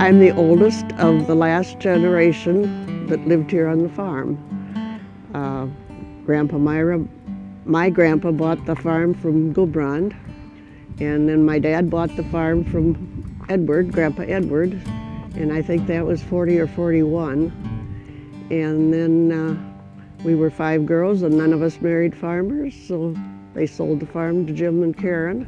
I'm the oldest of the last generation that lived here on the farm. My grandpa bought the farm from Gulbrand, and then my dad bought the farm from Grandpa Edward, and I think that was 40 or 41. And then we were 5 girls, and none of us married farmers, so they sold the farm to Jim and Karen.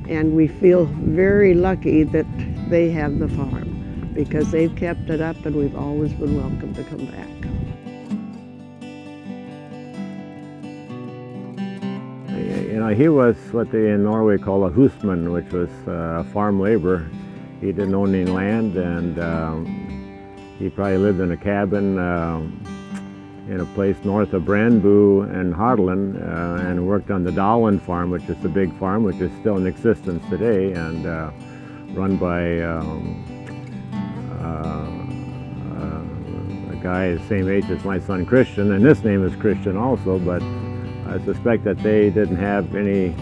And we feel very lucky that they have the farm, because they've kept it up and we've always been welcome to come back. You know, he was what they in Norway call a husman, which was farm labor. He didn't own any land, and he probably lived in a cabin in a place north of Brandbu and Hadeland, and worked on the Dahlin farm, which is the big farm, which is still in existence today, and run by a guy the same age as my son Christian, and his name is Christian also, but I suspect that they didn't have any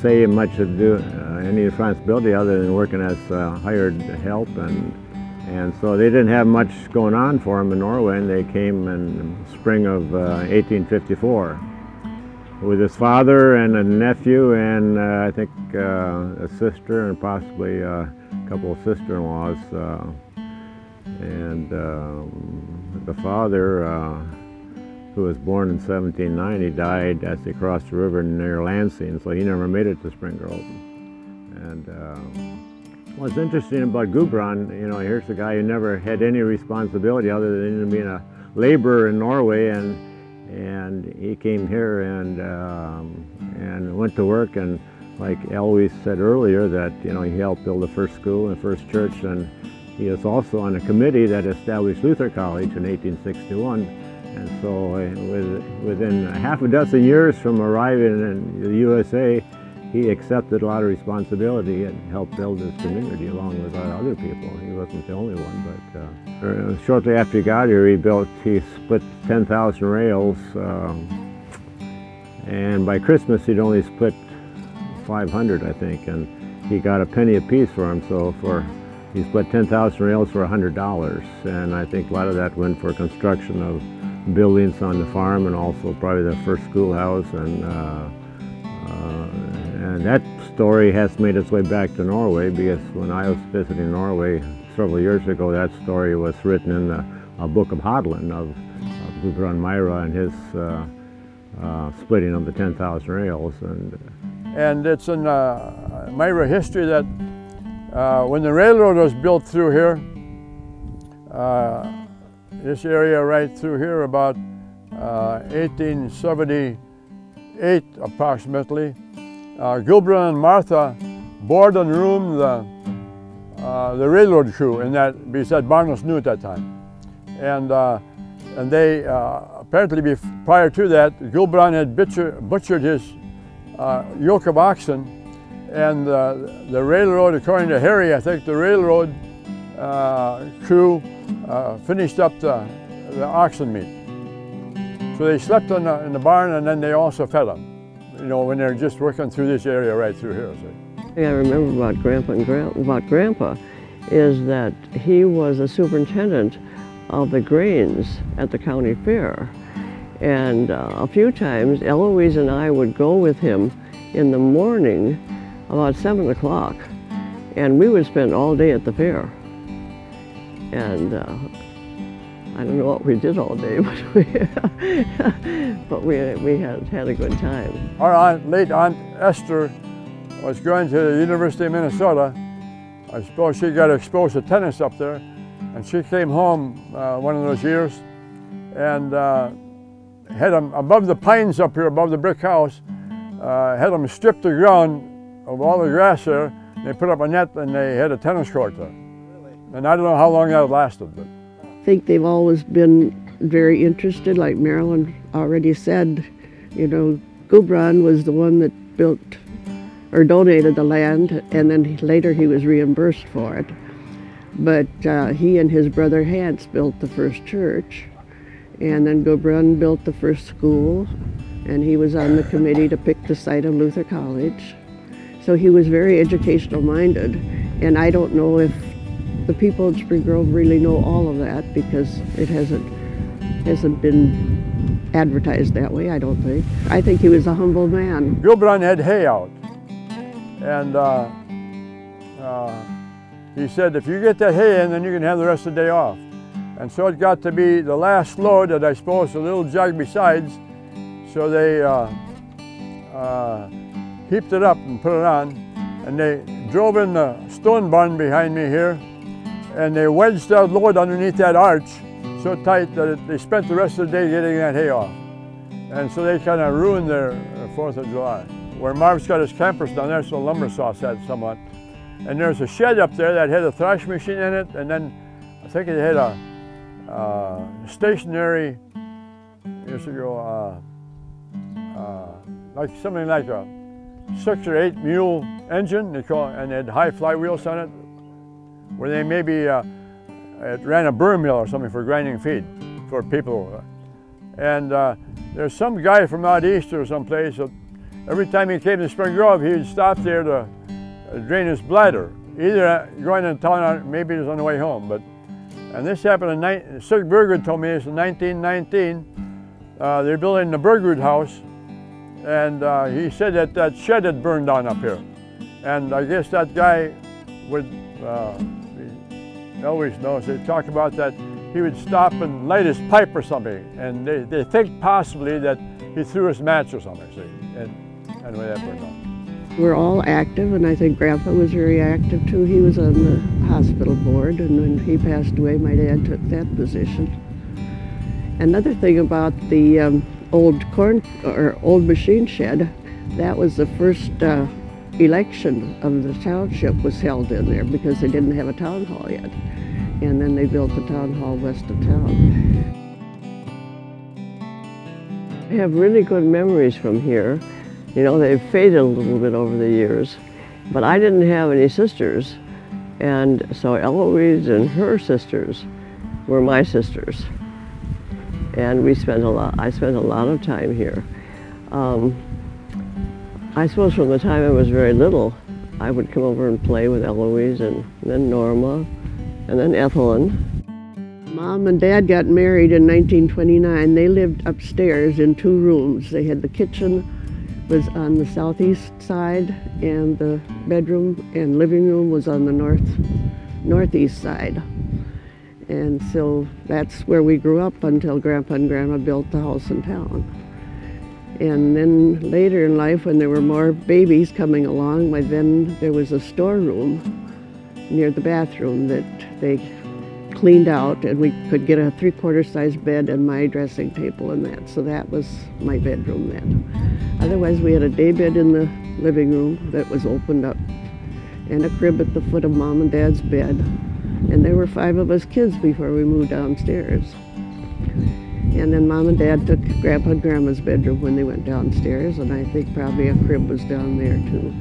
say much to do, any responsibility other than working as hired help, and so they didn't have much going on for them in Norway, and they came in the spring of 1854 with his father and a nephew and I think a sister and possibly a couple of sister-in-laws, and the father, who was born in 1790, died as they crossed the river near Lansing, so he never made it to Spring Grove. And what's interesting about Gudbrand, you know, here's a guy who never had any responsibility other than being a laborer in Norway, and he came here and went to work, and like Eloise said earlier, that, you know, he helped build the first school and the first church, and he is also on a committee that established Luther College in 1861. And so within half a dozen years from arriving in the USA, he accepted a lot of responsibility and helped build his community along with other people. He wasn't the only one, but shortly after he got here, he split 10,000 rails, and by Christmas he'd only split 500, I think, and he got a penny apiece for them. So he split 10,000 rails for $100, and I think a lot of that went for construction of buildings on the farm, and also probably the first schoolhouse, and that story has made its way back to Norway, because when I was visiting Norway several years ago, that story was written in a book of Hadeland of Gudbrand Myrah and his splitting of the 10,000 rails. And it's in Myrah history that when the railroad was built through here, this area right through here, about 1878 approximately, Gudbrand and Martha board and roomed the railroad crew in that, because that barn was new at that time. And they, apparently prior to that, Gudbrand had butchered his yoke of oxen, and the railroad, according to Harry, I think the railroad crew finished up the oxen meat. So they slept in the barn, and then they also fed them, you know, when they're just working through this area right through here. So. thing I remember about Grandpa is that he was a superintendent of the grains at the county fair. And a few times, Eloise and I would go with him in the morning about 7 o'clock, and we would spend all day at the fair. And I don't know what we did all day, but we had a good time. Our late Aunt Esther was going to the University of Minnesota. I suppose she got exposed to tennis up there, and she came home one of those years and had them above the pines up here, above the brick house, had them strip the ground of all the grass there. They put up a net and they had a tennis court there. Really? And I don't know how long that lasted. But I think they've always been very interested, like Marilyn already said. You know, Gudbrand was the one that built or donated the land, and then later he was reimbursed for it. But he and his brother Hans built the first church, and then Gudbrand built the first school, and he was on the committee to pick the site of Luther College. So he was very educational minded, and I don't know if the people in Spring Grove really know all of that because it hasn't been advertised that way, I don't think. I think he was a humble man. Gilbrand had hay out, and he said, if you get that hay in, then you can have the rest of the day off. And so it got to be the last load that I suppose a little jug besides, so they heaped it up and put it on, and they drove in the stone barn behind me here, and they wedged that load underneath that arch so tight that they spent the rest of the day getting that hay off. And so they kind of ruined their 4th of July. Where Marv's got his campers down there, so the lumber saw set somewhat. And there's a shed up there that had a thrash machine in it, and then I think it had a stationary, years ago, like something like a 6 or 8 mule engine, they call it, and it had high flywheels on it, where they maybe it ran a burr mill or something for grinding feed for people. And there's some guy from out east or someplace that every time he came to Spring Grove, he would stop there to drain his bladder, either going into town or maybe he was on the way home. And this happened in, Sig Bergerud told me this in 1919. They're building the Bergerud house, and he said that that shed had burned down up here. And I guess that guy would, he always knows, they talk about that he would stop and light his pipe or something, and they think possibly that he threw his match or something, see, and anyway, that burned down. We're all active, and I think Grandpa was very active too. He was on the hospital board, and when he passed away, my dad took that position. Another thing about the old machine shed, that was the first election of the township was held in there because they didn't have a town hall yet. And then they built the town hall west of town. I have really good memories from here. You know, they've faded a little bit over the years, but I didn't have any sisters, and so Eloise and her sisters were my sisters. And I spent a lot of time here. I suppose from the time I was very little, I would come over and play with Eloise, and then Norma, and then Ethelyn. Mom and Dad got married in 1929. They lived upstairs in 2 rooms. They had the kitchen was on the southeast side, and the bedroom and living room was on the northeast side. And so that's where we grew up until Grandpa and Grandma built the house in town. And then later in life, when there were more babies coming along, then there was a storeroom near the bathroom that they cleaned out, and we could get a 3/4 size bed and my dressing table and that. So that was my bedroom then. Otherwise, we had a day bed in the living room that was opened up, and a crib at the foot of Mom and Dad's bed. And there were 5 of us kids before we moved downstairs. And then Mom and Dad took Grandpa and Grandma's bedroom when they went downstairs, and I think probably a crib was down there too.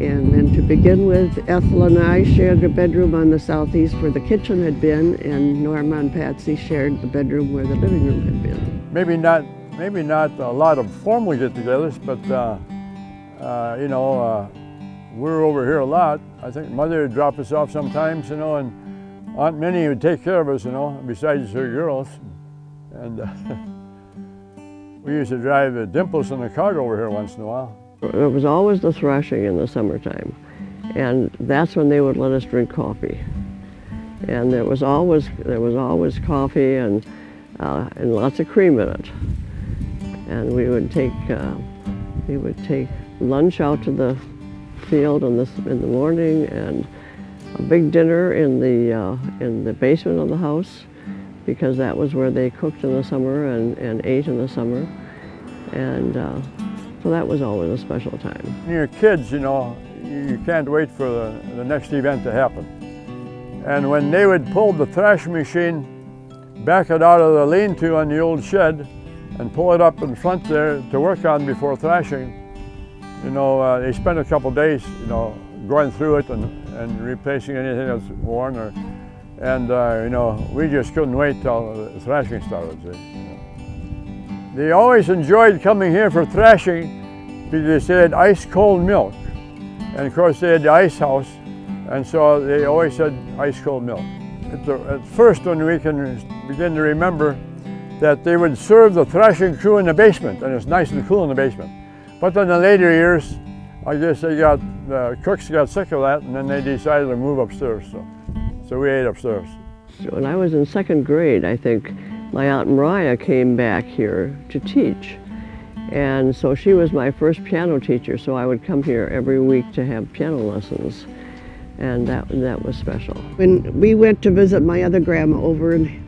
And then to begin with, Ethel and I shared a bedroom on the southeast where the kitchen had been, and Norma and Patsy shared the bedroom where the living room had been. Maybe not a lot of formal get-togethers, but you know, we're over here a lot. I think Mother would drop us off sometimes, you know, and Aunt Minnie would take care of us, you know, besides her girls. And we used to drive Dimples in the car over here once in a while. There was always the threshing in the summertime, and that's when they would let us drink coffee. And there was always coffee and lots of cream in it. And we would take lunch out to the field in the morning, and a big dinner in the basement of the house, because that was where they cooked in the summer and ate in the summer. And so that was always a special time. When you're kids, you know, you can't wait for the next event to happen. And when they would pull the thrash machine, back it out of the lean-to on the old shed, and pull it up in front there to work on before thrashing, you know, they spent a couple days, you know, going through it and replacing anything that's worn, and you know, we just couldn't wait till the thrashing started. See, you know. They always enjoyed coming here for thrashing because they had ice-cold milk, and of course they had the ice house, And so they always said ice cold milk. At first, when we can begin to remember that they would serve the threshing crew in the basement, and it's nice and cool in the basement. But in the later years, I guess the cooks got sick of that, and then they decided to move upstairs. So we ate upstairs. When I was in second grade, I think, my Aunt Myrah came back here to teach. And so she was my first piano teacher, so I would come here every week to have piano lessons. And that was special. When we went to visit my other grandma over in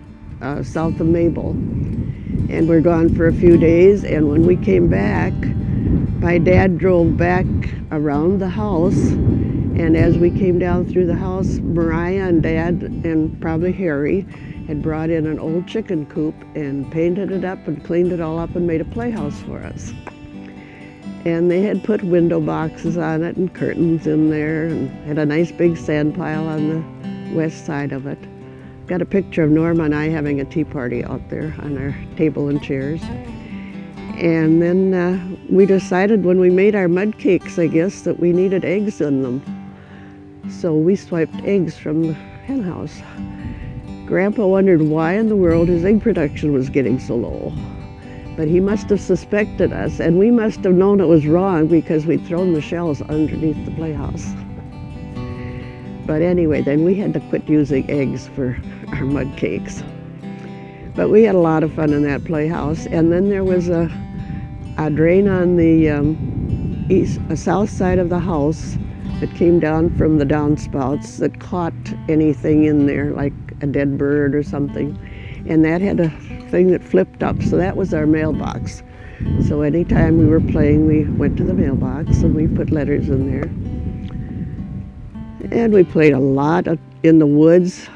south of Mabel, and we're gone for a few days, and when we came back, my dad drove back around the house, and as we came down through the house, Mariah and Dad, and probably Harry, had brought in an old chicken coop and painted it up and cleaned it all up and made a playhouse for us. And they had put window boxes on it and curtains in there, and had a nice big sand pile on the west side of it. Got a picture of Norma and I having a tea party out there on our table and chairs. And then we decided when we made our mud cakes, I guess, that we needed eggs in them. So we swiped eggs from the hen house. Grandpa wondered why in the world his egg production was getting so low. But he must have suspected us, and we must have known it was wrong because we'd thrown the shells underneath the playhouse. But anyway, then we had to quit using eggs for our mud cakes. But we had a lot of fun in that playhouse. And then there was a drain on the south side of the house that came down from the downspouts that caught anything in there, like a dead bird or something. And that had a thing that flipped up, so that was our mailbox. So anytime we were playing, we went to the mailbox and we put letters in there. And we played a lot in the woods,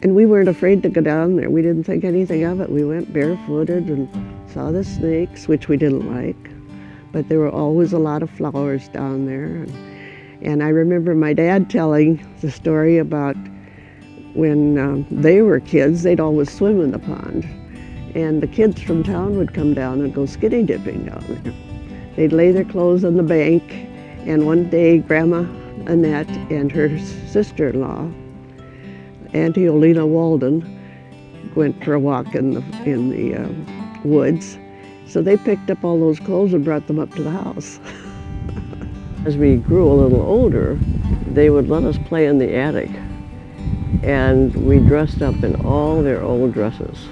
and we weren't afraid to go down there. We didn't think anything of it. We went barefooted and saw the snakes, which we didn't like, but there were always a lot of flowers down there. And I remember my dad telling the story about when they were kids, they'd always swim in the pond. And the kids from town would come down and go skinny dipping down there. They'd lay their clothes on the bank, and one day Grandma Annette and her sister-in-law, Auntie Olena Walden, went for a walk in the woods. So they picked up all those clothes and brought them up to the house. As we grew a little older, they would let us play in the attic. And we dressed up in all their old dresses.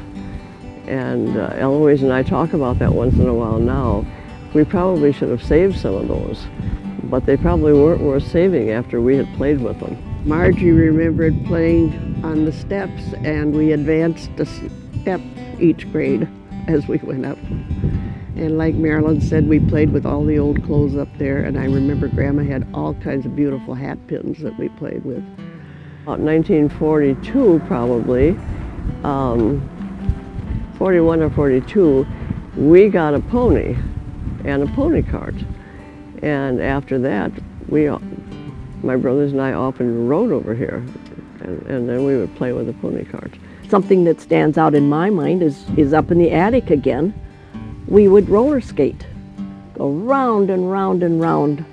And Eloise and I talk about that once in a while now. We probably should have saved some of those, but they probably weren't worth saving after we had played with them. Margie remembered playing on the steps, and we advanced a step each grade as we went up. And like Marilyn said, we played with all the old clothes up there, and I remember Grandma had all kinds of beautiful hat pins that we played with. About 1942 probably, 41 or 42, we got a pony and a pony cart. And after that, my brothers and I often rode over here, and then we would play with the pony cart. Something that stands out in my mind is up in the attic again. We would roller skate, go round and round and round.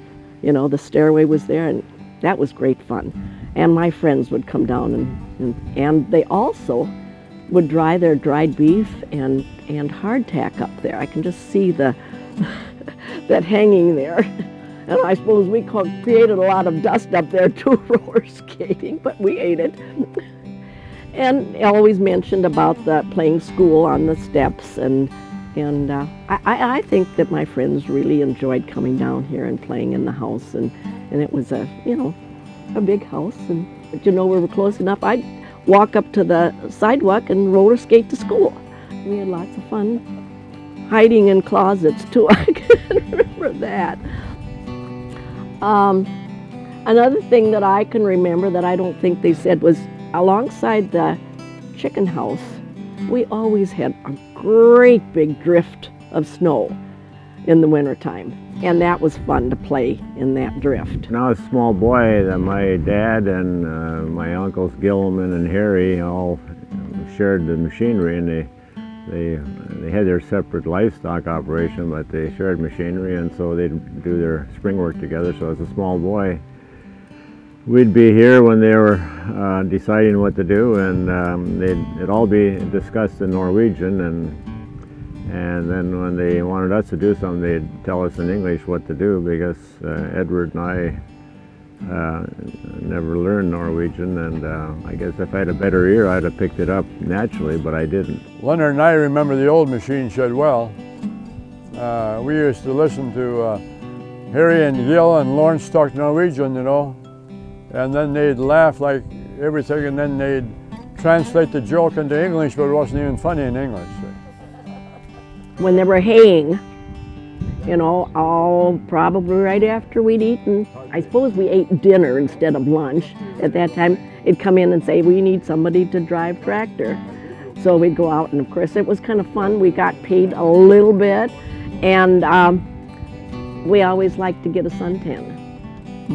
You know, the stairway was there, and that was great fun. And my friends would come down, and they also would dry their dried beef and hardtack up there. I can just see that hanging there. And I suppose we created a lot of dust up there too, roller skating, but we ate it. And Eloise mentioned about playing school on the steps, and I think that my friends really enjoyed coming down here and playing in the house, and it was a big house, but we were close enough. I'd walk up to the sidewalk and roller skate to school. We had lots of fun hiding in closets too. I can remember that. Another thing that I can remember that I don't think they said was alongside the chicken house, we always had a great big drift of snow in the wintertime. And that was fun to play in that drift. When I was a small boy, my dad and my uncles Gilman and Harry all shared the machinery, and they had their separate livestock operation, but they shared machinery, and so they'd do their spring work together. So as a small boy, We'd be here when they were deciding what to do, and it'd all be discussed in Norwegian, and then when they wanted us to do something, they'd tell us in English what to do, because Edward and I never learned Norwegian, and I guess if I had a better ear, I'd have picked it up naturally, but I didn't. Leonard and I remember the old machine shed well. We used to listen to Harry and Gil and Lawrence talk Norwegian, you know, and then they'd laugh like everything, and then they'd translate the joke into English, but it wasn't even funny in English. When they were haying, you know, all probably right after we'd eaten. I suppose we ate dinner instead of lunch. At that time, it'd come in and say, we need somebody to drive tractor. So we'd go out, and of course it was kind of fun. We got paid a little bit, and we always liked to get a suntan.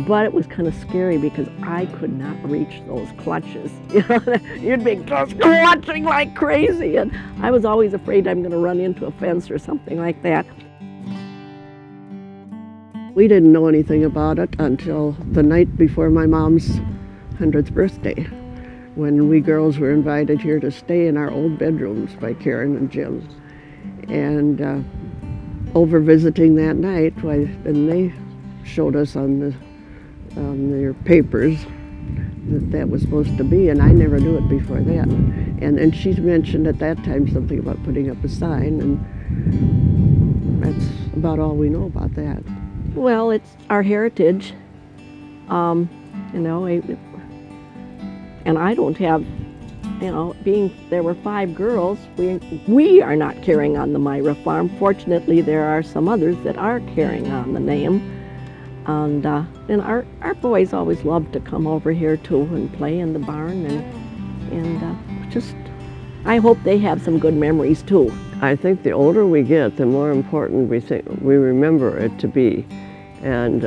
But it was kind of scary because I could not reach those clutches. You know, you'd be clutching like crazy, and I was always afraid I'm going to run into a fence or something like that. We didn't know anything about it until the night before my mom's 100th birthday, when we girls were invited here to stay in our old bedrooms by Karen and Jim. And over visiting that night, then they showed us on their papers that was supposed to be, and I never knew it before that. And then she mentioned at that time something about putting up a sign, and that's about all we know about that. Well, it's our heritage, you know, and I don't have, you know, being there were 5 girls, we are not carrying on the Myrah Farm. Fortunately, there are some others that are carrying on the name. And our boys always loved to come over here too and play in the barn, and just, I hope they have some good memories too. I think the older we get, the more important we remember it to be, and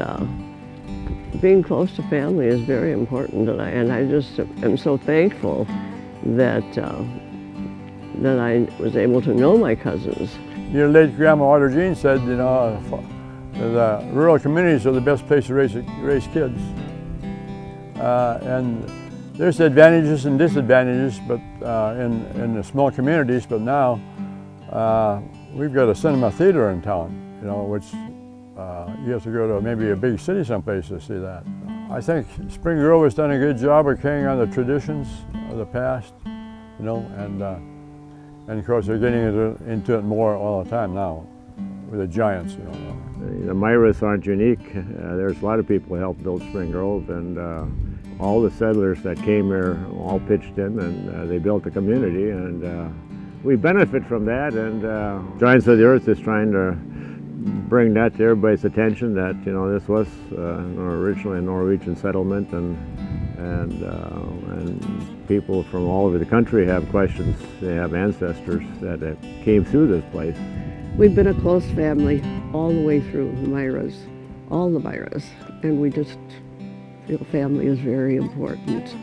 being close to family is very important, and I just am so thankful that that I was able to know my cousins. Your late grandma Audrey Jean said, you know, the rural communities are the best place to raise kids. And there's advantages and disadvantages, but in the small communities. But now we've got a cinema theater in town, you know, which you have to go to maybe a big city someplace to see that. I think Spring Grove has done a good job of carrying on the traditions of the past, you know, and of course they're getting into it more all the time now with the giants, you know. The Myrahs aren't unique. There's a lot of people who helped build Spring Grove, and all the settlers that came here all pitched in, and they built a community, and we benefit from that. And Giants of the Earth is trying to bring that to everybody's attention, that, you know, this was originally a Norwegian settlement, and people from all over the country have questions. They have ancestors that came through this place. We've been a close family all the way through, the Myrahs, all the Myrahs, and we just feel family is very important.